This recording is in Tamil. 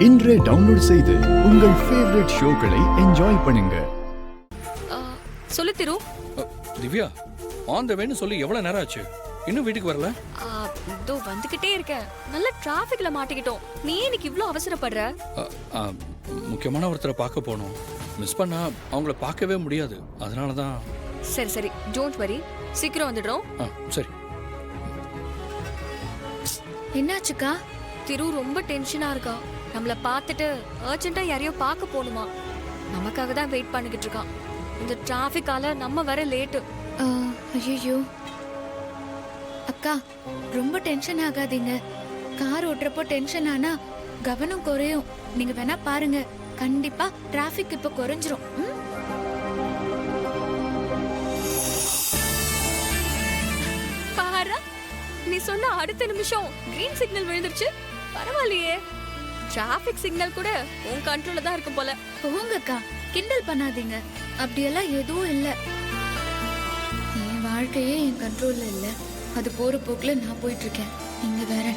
இன்றே டவுன்லோட் செய்து உங்கள் ஃபேவரட் ஷோக்களை என்ஜாய் பண்ணுங்க. சொல்லு திரு. திவ்யா, ஆன் த வேன்னு சொல்லி எவ்வளவு நேரம் ஆச்சு? இன்னும் வீட்டுக்கு வரல? இதோ வந்துகிட்டே இருக்க. நல்ல டிராஃபிக்ல மாட்டிக்கிட்டோம். நீ இன்னைக்கு இவ்ளோ அவசரப்படுற? முக்கியமான ஒருத்தரை பார்க்க போகணும். மிஸ் பண்ணா அவங்கள பார்க்கவே முடியாது. அதனால தான். சரி சரி, டோன்ட் வரி, சீக்கிரம் வந்துடுறோம். சரி. என்னாச்சுக்கா? திரு ரொம்ப டென்ஷனா இருக்கா. நம்மள பார்த்துட்டு அர்ஜென்ட்டா யாரையோ பார்க்க போணுமா. நமக்காக தான் வெயிட் பண்ணிக்கிட்டு இருக்கான். இந்த டிராஃபிக்கால நம்ம வர லேட்டு. ஐயோ அக்கா, ரொம்ப டென்ஷன் ஆகாதீங்க. கார் ஓட்டுறப்போ டென்ஷன் ஆனா கவனம் குறையும். நீங்க வேணா பாருங்க, கண்டிப்பா டிராஃபிக் இப்ப குறைஞ்சிரும். பாரு, நீ சொன்ன அடுத்த நிமிஷம் கிரீன் சிக்னல் விழுந்துருச்சு. பரவாயில்லையே, டிராஃபிக் சிக்னல் கூட உன் கண்ட்ரோல்ல தான் இருக்கும் போல. போங்கக்கா, கிண்டல் பண்ணாதீங்க. அப்படியெல்லாம் எதுவும் இல்ல. என் வாழ்க்கையே என் கண்ட்ரோல்ல இல்ல. அது போற போக்குல நான் போயிட்டு இருக்கேன். நீங்க வேற.